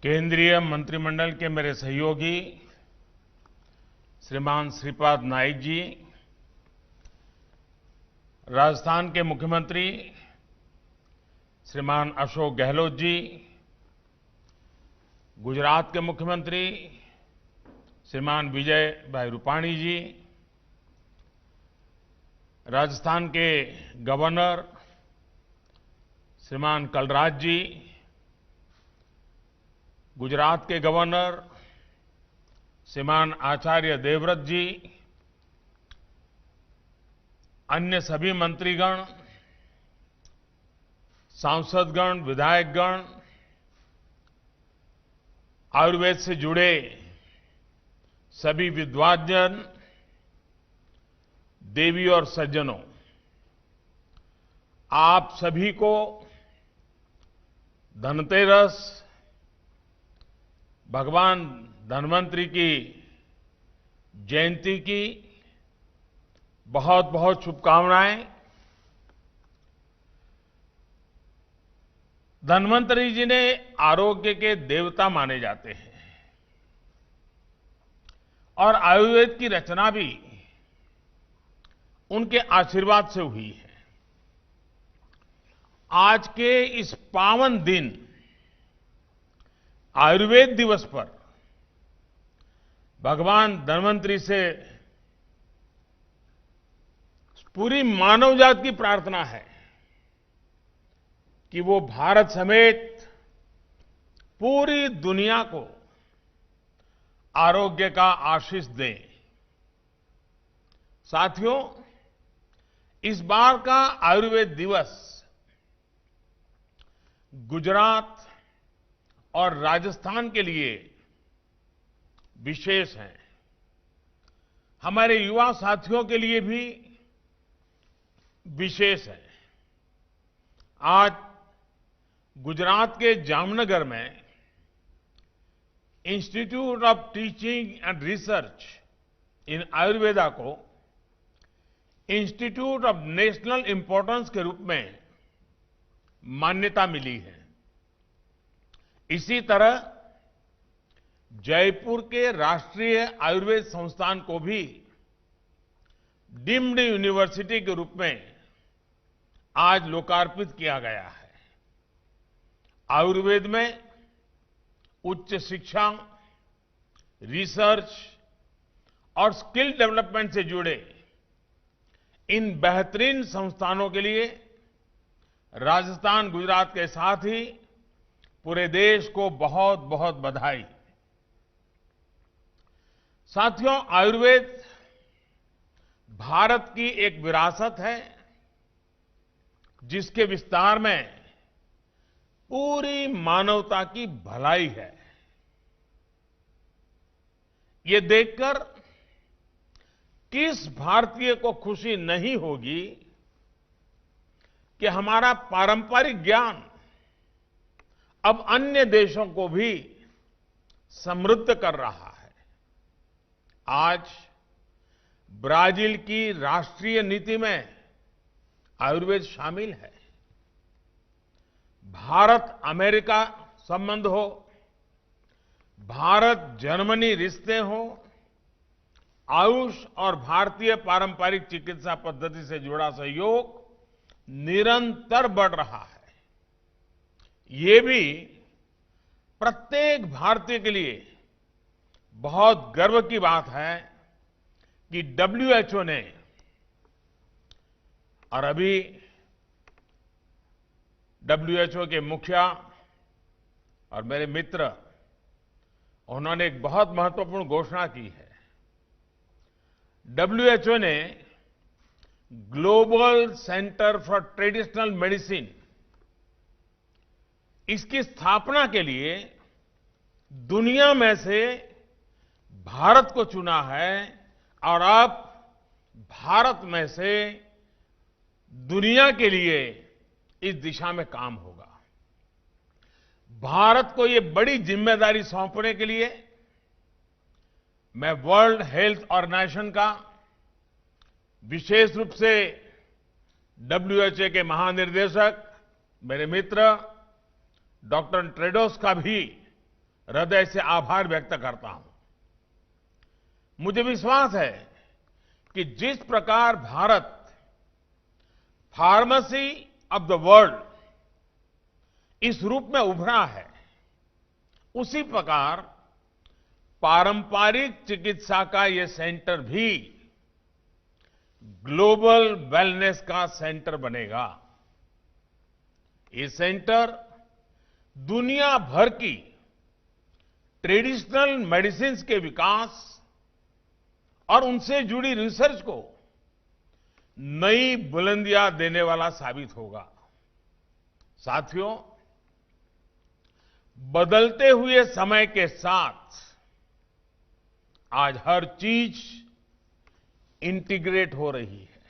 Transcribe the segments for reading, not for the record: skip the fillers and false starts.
केंद्रीय मंत्रिमंडल के मेरे सहयोगी श्रीमान श्रीपाद नाइक जी, राजस्थान के मुख्यमंत्री श्रीमान अशोक गहलोत जी, गुजरात के मुख्यमंत्री श्रीमान विजय भाई रूपाणी जी, राजस्थान के गवर्नर श्रीमान कलराज जी, गुजरात के गवर्नर श्रीमान आचार्य देवव्रत जी, अन्य सभी मंत्रीगण, सांसदगण, विधायकगण, आयुर्वेद से जुड़े सभी विद्वानजन, देवी और सज्जनों, आप सभी को धनतेरस, भगवान धन्वंतरि की जयंती की बहुत बहुत शुभकामनाएं। धन्वंतरि जी ने आरोग्य के देवता माने जाते हैं और आयुर्वेद की रचना भी उनके आशीर्वाद से हुई है। आज के इस पावन दिन आयुर्वेद दिवस पर भगवान धन्वंतरि से पूरी मानव जाति की प्रार्थना है कि वो भारत समेत पूरी दुनिया को आरोग्य का आशीष दें। साथियों, इस बार का आयुर्वेद दिवस गुजरात और राजस्थान के लिए विशेष है। हमारे युवा साथियों के लिए भी विशेष है। आज गुजरात के जामनगर में institute of teaching and research इन आयुर्वेदा को इंस्टीट्यूट ऑफ नेशनल इंपॉर्टेंस के रूप में मान्यता मिली है। इसी तरह जयपुर के राष्ट्रीय आयुर्वेद संस्थान को भी डीम्ड यूनिवर्सिटी के रूप में आज लोकार्पित किया गया है। आयुर्वेद में उच्च शिक्षा, रिसर्च और स्किल डेवलपमेंट से जुड़े इन बेहतरीन संस्थानों के लिए राजस्थान, गुजरात के साथ ही पूरे देश को बहुत बहुत बधाई। साथियों, आयुर्वेद भारत की एक विरासत है जिसके विस्तार में पूरी मानवता की भलाई है। ये देखकर किस भारतीय को खुशी नहीं होगी कि हमारा पारंपरिक ज्ञान अब अन्य देशों को भी समृद्ध कर रहा है। आज ब्राजील की राष्ट्रीय नीति में आयुर्वेद शामिल है। भारत अमेरिका संबंध हो, भारत जर्मनी रिश्ते हो, आयुष और भारतीय पारंपरिक चिकित्सा पद्धति से जुड़ा सहयोग निरंतर बढ़ रहा है। ये भी प्रत्येक भारतीय के लिए बहुत गर्व की बात है कि WHO ने और अभी WHO के मुखिया और मेरे मित्र, उन्होंने एक बहुत महत्वपूर्ण घोषणा की है। WHO ने global centre for traditional medicine, इसकी स्थापना के लिए दुनिया में से भारत को चुना है और अब भारत में से दुनिया के लिए इस दिशा में काम होगा। भारत को ये बड़ी जिम्मेदारी सौंपने के लिए मैं वर्ल्ड हेल्थ ऑर्गेनाइजेशन का, विशेष रूप से WHO के महानिर्देशक मेरे मित्र डॉक्टर टेड्रोस का भी हृदय से आभार व्यक्त करता हूं। मुझे विश्वास है कि जिस प्रकार Bharat pharmacy of the world इस रूप में उभरा है, उसी प्रकार पारंपरिक चिकित्सा का ये सेंटर भी ग्लोबल वेलनेस का सेंटर बनेगा। ये सेंटर दुनिया भर की ट्रेडिशनल मेडिसिन के विकास और उनसे जुड़ी रिसर्च को नई बुलंदियां देने वाला साबित होगा। साथियों, बदलते हुए समय के साथ आज हर चीज इंटीग्रेट हो रही है।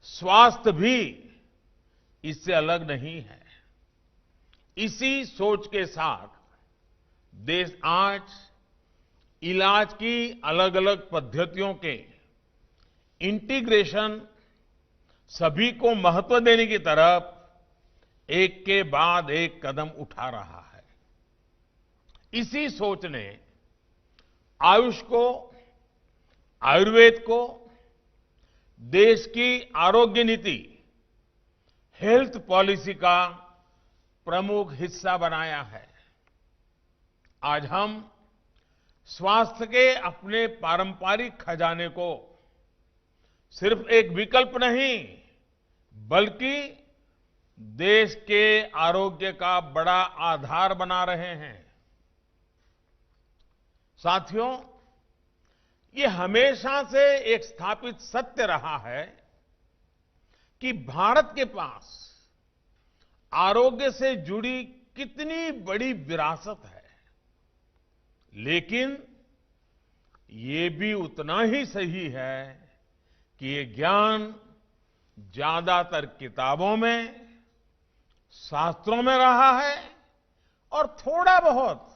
स्वास्थ्य भी इससे अलग नहीं है। इसी सोच के साथ देश आज इलाज की अलग अलग पद्धतियों के इंटीग्रेशन, सभी को महत्व देने की तरफ एक के बाद एक कदम उठा रहा है। इसी सोच ने आयुष को, आयुर्वेद को देश की आरोग्य नीति, हेल्थ पॉलिसी का प्रमुख हिस्सा बनाया है। आज हम स्वास्थ्य के अपने पारंपरिक खजाने को सिर्फ एक विकल्प नहीं, बल्कि देश के आरोग्य का बड़ा आधार बना रहे हैं। साथियों, ये हमेशा से एक स्थापित सत्य रहा है कि भारत के पास आरोग्य से जुड़ी कितनी बड़ी विरासत है, लेकिन ये भी उतना ही सही है कि ये ज्ञान ज्यादातर किताबों में, शास्त्रों में रहा है और थोड़ा बहुत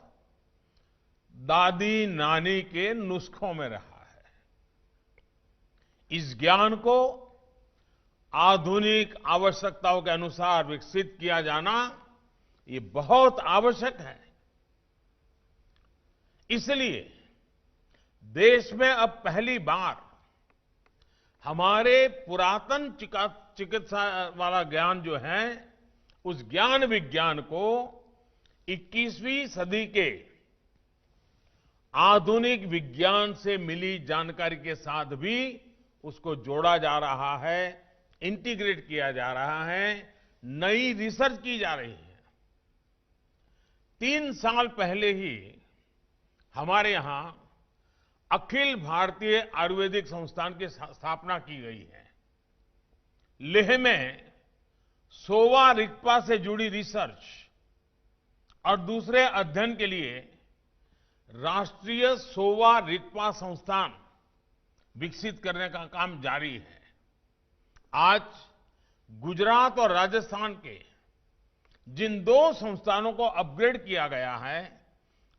दादी नानी के नुस्खों में रहा है। इस ज्ञान को आधुनिक आवश्यकताओं के अनुसार विकसित किया जाना ये बहुत आवश्यक है। इसलिए देश में अब पहली बार हमारे पुरातन चिकित्सा वाला ज्ञान जो है, उस ज्ञान विज्ञान को 21वीं सदी के आधुनिक विज्ञान से मिली जानकारी के साथ भी उसको जोड़ा जा रहा है, इंटीग्रेट किया जा रहा है, नई रिसर्च की जा रही है। 3 साल पहले ही हमारे यहां अखिल भारतीय आयुर्वेदिक संस्थान की स्थापना की गई है। लेह में सोवा रिगपा से जुड़ी रिसर्च और दूसरे अध्ययन के लिए राष्ट्रीय सोवा रिगपा संस्थान विकसित करने का काम जारी है। आज गुजरात और राजस्थान के जिन 2 संस्थानों को अपग्रेड किया गया है,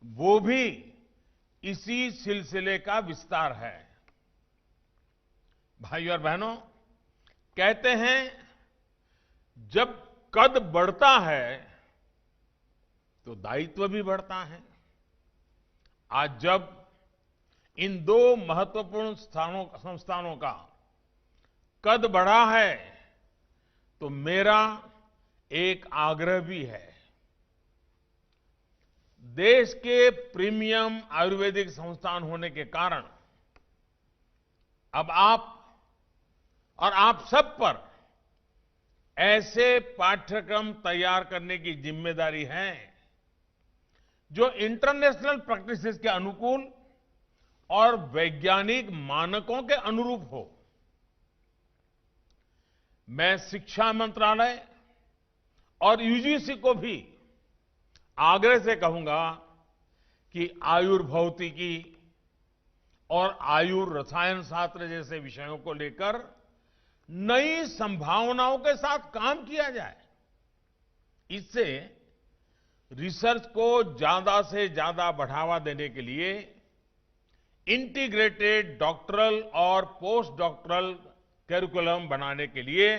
वो भी इसी सिलसिले का विस्तार है। भाइयों और बहनों, कहते हैं जब कद बढ़ता है तो दायित्व भी बढ़ता है। आज जब इन 2 महत्वपूर्ण संस्थानों का कद बढ़ा है, तो मेरा एक आग्रह भी है। देश के प्रीमियम आयुर्वेदिक संस्थान होने के कारण अब आप सब पर ऐसे पाठ्यक्रम तैयार करने की जिम्मेदारी है जो इंटरनेशनल प्रैक्टिसेस के अनुकूल और वैज्ञानिक मानकों के अनुरूप हो। मैं शिक्षा मंत्रालय और यूजीसी को भी आग्रह से कहूंगा कि आयुर्भौतिकी और आयुर्रसायन शास्त्र जैसे विषयों को लेकर नई संभावनाओं के साथ काम किया जाए। इससे रिसर्च को ज्यादा से ज्यादा बढ़ावा देने के लिए इंटीग्रेटेड डॉक्टरल और पोस्ट डॉक्टरल करिकुलम बनाने के लिए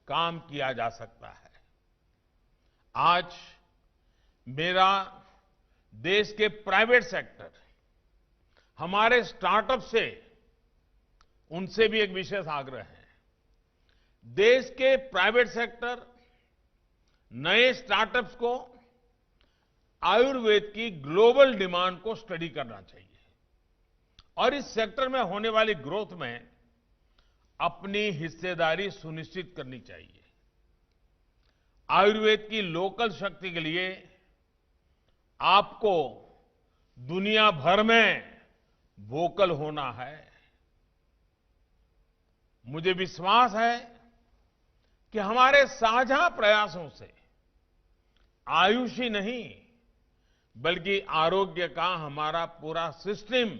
काम किया जा सकता है। आज मेरा देश के प्राइवेट सेक्टर, हमारे स्टार्टअप से, उनसे भी एक विशेष आग्रह है। देश के प्राइवेट सेक्टर, नए स्टार्टअप्स को आयुर्वेद की ग्लोबल डिमांड को स्टडी करना चाहिए और इस सेक्टर में होने वाली ग्रोथ में अपनी हिस्सेदारी सुनिश्चित करनी चाहिए। आयुर्वेद की लोकल शक्ति के लिए आपको दुनिया भर में वोकल होना है। मुझे विश्वास है कि हमारे साझा प्रयासों से आयुष ही नहीं बल्कि आरोग्य का हमारा पूरा सिस्टम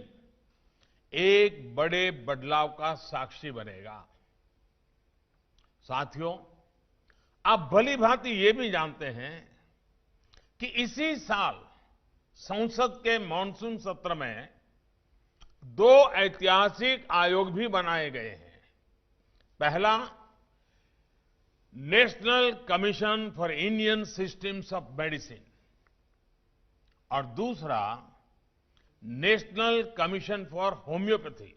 एक बड़े बदलाव का साक्षी बनेगा। साथियों, आप भली भांति ये भी जानते हैं कि इसी साल संसद के मॉनसून सत्र में 2 ऐतिहासिक आयोग भी बनाए गए हैं। पहला, national commission for Indian systems of medicine और दूसरा, नेशनल कमीशन फॉर होम्योपैथी।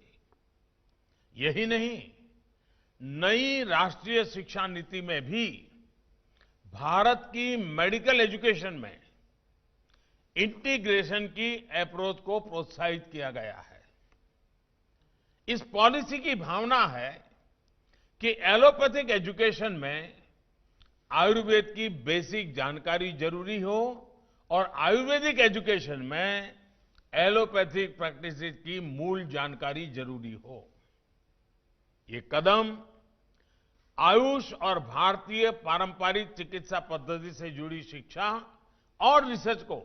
यही नहीं, नई राष्ट्रीय शिक्षा नीति में भी भारत की मेडिकल एजुकेशन में इंटीग्रेशन की अप्रोच को प्रोत्साहित किया गया है। इस पॉलिसी की भावना है कि एलोपैथिक एजुकेशन में आयुर्वेद की बेसिक जानकारी जरूरी हो और आयुर्वेदिक एजुकेशन में एलोपैथिक प्रैक्टिस की मूल जानकारी जरूरी हो। ये कदम आयुष और भारतीय पारंपरिक चिकित्सा पद्धति से जुड़ी शिक्षा और रिसर्च को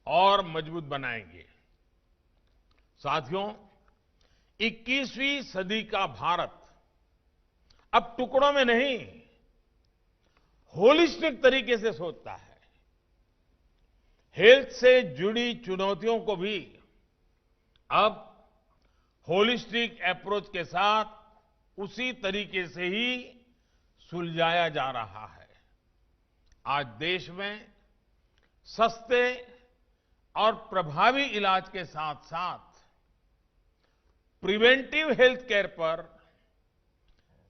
और मजबूत बनाएंगे। साथियों, 21वीं सदी का भारत अब टुकड़ों में नहीं, होलिस्टिक तरीके से सोचता है। हेल्थ से जुड़ी चुनौतियों को भी अब होलिस्टिक अप्रोच के साथ उसी तरीके से ही सुलझाया जा रहा है। आज देश में सस्ते और प्रभावी इलाज के साथ साथ प्रिवेंटिव हेल्थ केयर पर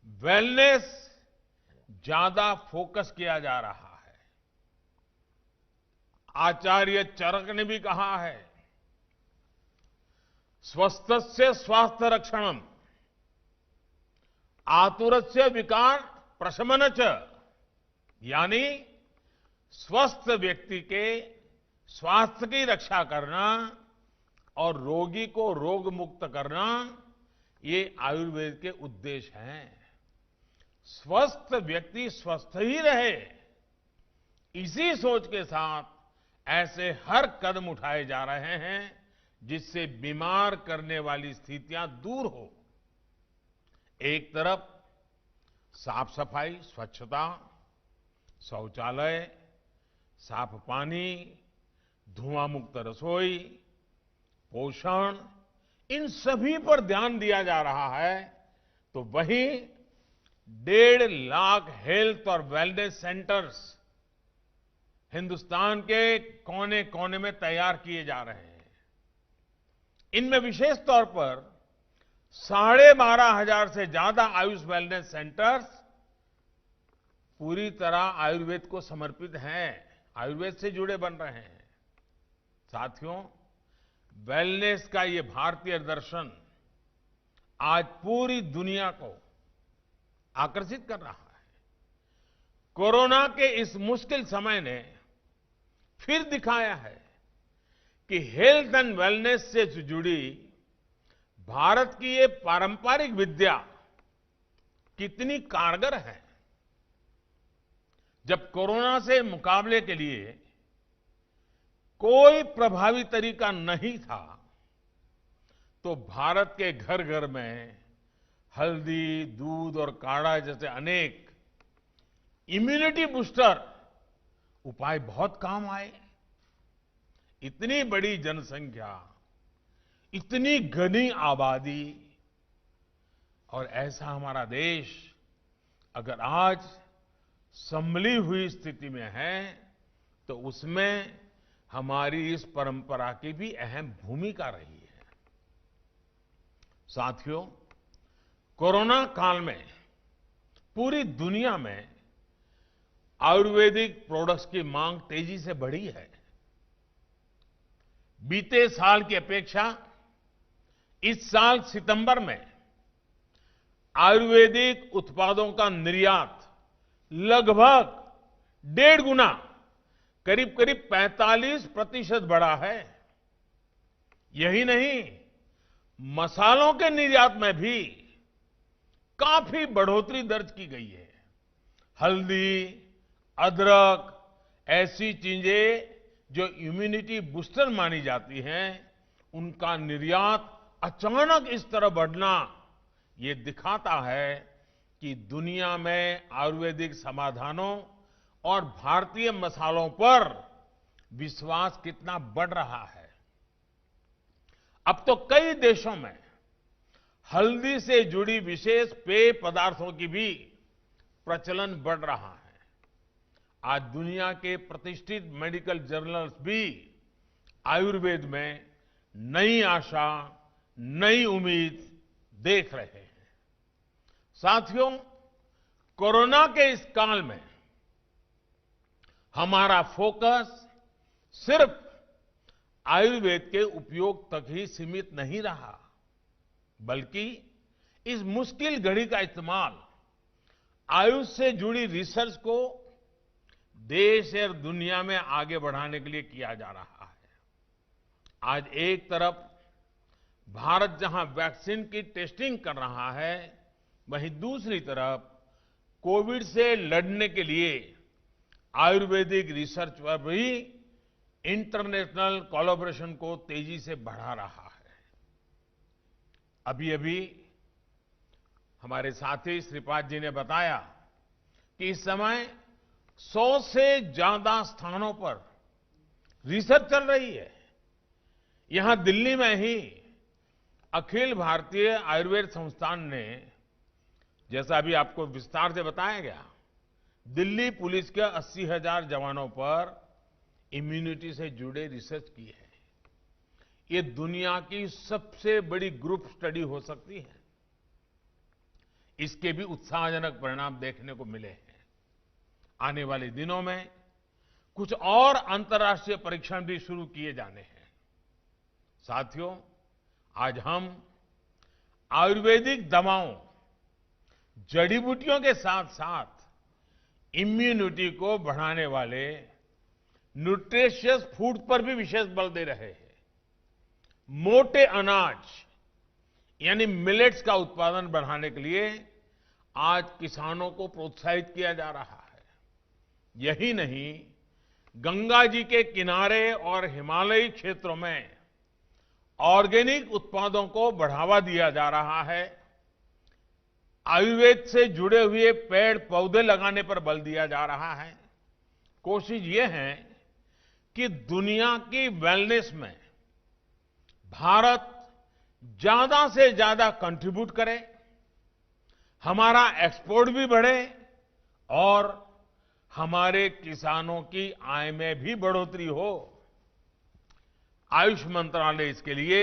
वेलनेस ज्यादा फोकस किया जा रहा है। आचार्य चरक ने भी कहा है, स्वस्थस्य स्वास्थ्य रक्षणम आतुरस्य विकार प्रशमन च, यानी स्वस्थ व्यक्ति के स्वास्थ्य की रक्षा करना और रोगी को रोग मुक्त करना, ये आयुर्वेद के उद्देश्य हैं। स्वस्थ व्यक्ति स्वस्थ ही रहे, इसी सोच के साथ ऐसे हर कदम उठाए जा रहे हैं जिससे बीमार करने वाली स्थितियां दूर हो। एक तरफ साफ सफाई, स्वच्छता, शौचालय, साफ पानी, धुआं मुक्त रसोई, पोषण, इन सभी पर ध्यान दिया जा रहा है, तो वहीं 1.5 लाख हेल्थ और वेलनेस सेंटर्स हिंदुस्तान के कोने कोने में तैयार किए जा रहे हैं। इनमें विशेष तौर पर 12,500 से ज्यादा आयुष वेलनेस सेंटर्स पूरी तरह आयुर्वेद को समर्पित हैं, आयुर्वेद से जुड़े बन रहे हैं। साथियों, वेलनेस का ये भारतीय दर्शन आज पूरी दुनिया को आकर्षित कर रहा है। कोरोना के इस मुश्किल समय ने फिर दिखाया है कि हेल्थ एंड वेलनेस से जुड़ी भारत की ये पारंपरिक विद्या कितनी कारगर है। जब कोरोना से मुकाबले के लिए कोई प्रभावी तरीका नहीं था, तो भारत के घर घर में हल्दी, दूध और काढ़ा जैसे अनेक इम्यूनिटी बूस्टर उपाय बहुत काम आए। इतनी बड़ी जनसंख्या, इतनी घनी आबादी और ऐसा हमारा देश अगर आज संभली हुई स्थिति में है, तो उसमें हमारी इस परंपरा की भी अहम भूमिका रही है। साथियों, कोरोना काल में पूरी दुनिया में आयुर्वेदिक प्रोडक्ट्स की मांग तेजी से बढ़ी है। बीते साल की अपेक्षा इस साल सितंबर में आयुर्वेदिक उत्पादों का निर्यात लगभग 1.5 गुना, करीब करीब 45% बढ़ा है। यही नहीं, मसालों के निर्यात में भी काफी बढ़ोतरी दर्ज की गई है। हल्दी, अदरक, ऐसी चीजें जो इम्यूनिटी बूस्टर मानी जाती हैं, उनका निर्यात अचानक इस तरह बढ़ना, ये दिखाता है कि दुनिया में आयुर्वेदिक समाधानों और भारतीय मसालों पर विश्वास कितना बढ़ रहा है। अब तो कई देशों में हल्दी से जुड़ी विशेष पेय पदार्थों की भी प्रचलन बढ़ रहा है। आज दुनिया के प्रतिष्ठित मेडिकल जर्नल्स भी आयुर्वेद में नई आशा, नई उम्मीद देख रहे हैं। साथियों, कोरोना के इस काल में हमारा फोकस सिर्फ आयुर्वेद के उपयोग तक ही सीमित नहीं रहा, बल्कि इस मुश्किल घड़ी का इस्तेमाल आयुष से जुड़ी रिसर्च को देश और दुनिया में आगे बढ़ाने के लिए किया जा रहा है। आज एक तरफ भारत जहां वैक्सीन की टेस्टिंग कर रहा है, वहीं दूसरी तरफ कोविड से लड़ने के लिए आयुर्वेदिक रिसर्च पर भी इंटरनेशनल कोलैबोरेशन को तेजी से बढ़ा रहा है। अभी अभी हमारे साथी श्रीपाद जी ने बताया कि इस समय 100 से ज्यादा स्थानों पर रिसर्च चल रही है। यहां दिल्ली में ही अखिल भारतीय आयुर्वेद संस्थान ने, जैसा अभी आपको विस्तार से बताया गया, दिल्ली पुलिस के 80,000 जवानों पर इम्यूनिटी से जुड़े रिसर्च की है। ये दुनिया की सबसे बड़ी ग्रुप स्टडी हो सकती है। इसके भी उत्साहजनक परिणाम देखने को मिले हैं। आने वाले दिनों में कुछ और अंतर्राष्ट्रीय परीक्षण भी शुरू किए जाने हैं। साथियों, आज हम आयुर्वेदिक दवाओं, जड़ी बूटियों के साथ साथ इम्यूनिटी को बढ़ाने वाले न्यूट्रिशियस फूड पर भी विशेष बल दे रहे हैं। मोटे अनाज यानी मिलेट्स का उत्पादन बढ़ाने के लिए आज किसानों को प्रोत्साहित किया जा रहा है। यही नहीं, गंगा जी के किनारे और हिमालयी क्षेत्रों में ऑर्गेनिक उत्पादों को बढ़ावा दिया जा रहा है। आयुर्वेद से जुड़े हुए पेड़ पौधे लगाने पर बल दिया जा रहा है। कोशिश ये है कि दुनिया की वेलनेस में भारत ज्यादा से ज्यादा कंट्रीब्यूट करे, हमारा एक्सपोर्ट भी बढ़े और हमारे किसानों की आय में भी बढ़ोतरी हो। आयुष मंत्रालय इसके लिए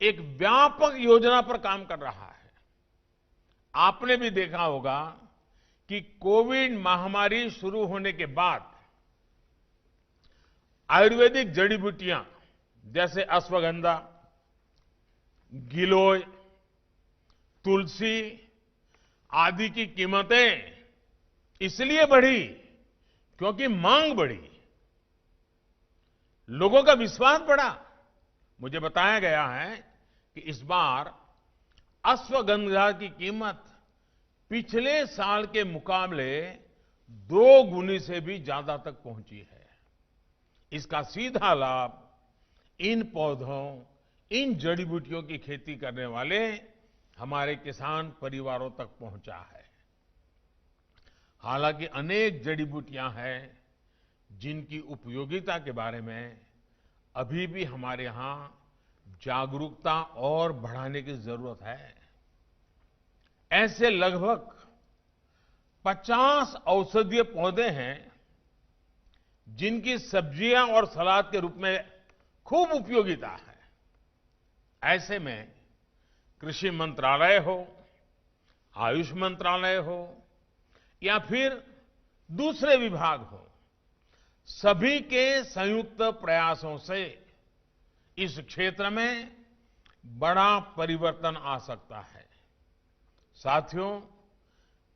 एक व्यापक योजना पर काम कर रहा है। आपने भी देखा होगा कि कोविड महामारी शुरू होने के बाद आयुर्वेदिक जड़ी बूटियां जैसे अश्वगंधा, गिलोय, तुलसी आदि की कीमतें इसलिए बढ़ी क्योंकि मांग बढ़ी, लोगों का विश्वास बढ़ा। मुझे बताया गया है कि इस बार अश्वगंधा की कीमत पिछले साल के मुकाबले 2 गुनी से भी ज्यादा तक पहुंची है। इसका सीधा लाभ इन पौधों, इन जड़ी बूटियों की खेती करने वाले हमारे किसान परिवारों तक पहुंचा है। हालांकि अनेक जड़ी बूटियां हैं जिनकी उपयोगिता के बारे में अभी भी हमारे यहां जागरूकता और बढ़ाने की जरूरत है। ऐसे लगभग 50 औषधीय पौधे हैं जिनकी सब्जियां और सलाद के रूप में खूब उपयोगिता है। ऐसे में कृषि मंत्रालय हो, आयुष मंत्रालय हो या फिर दूसरे विभाग हो, सभी के संयुक्त प्रयासों से इस क्षेत्र में बड़ा परिवर्तन आ सकता है। साथियों,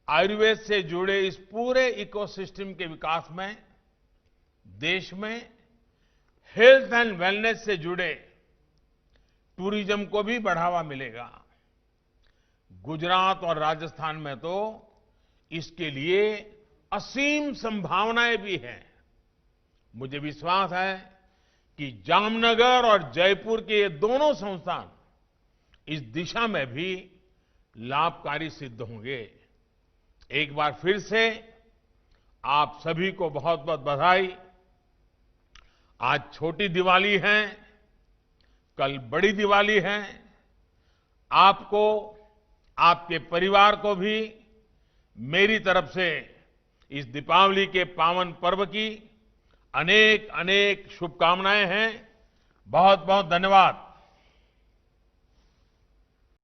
आयुर्वेद से जुड़े इस पूरे इकोसिस्टम के विकास में देश में हेल्थ एंड वेलनेस से जुड़े टूरिज्म को भी बढ़ावा मिलेगा। गुजरात और राजस्थान में तो इसके लिए असीम संभावनाएं भी हैं। मुझे विश्वास है कि जामनगर और जयपुर के ये दोनों संस्थान इस दिशा में भी लाभकारी सिद्ध होंगे। एक बार फिर से आप सभी को बहुत बहुत बधाई। आज छोटी दिवाली है, कल बड़ी दिवाली है। आपको, आपके परिवार को भी मेरी तरफ से इस दीपावली के पावन पर्व की अनेक अनेक शुभकामनाएं हैं। बहुत बहुत धन्यवाद।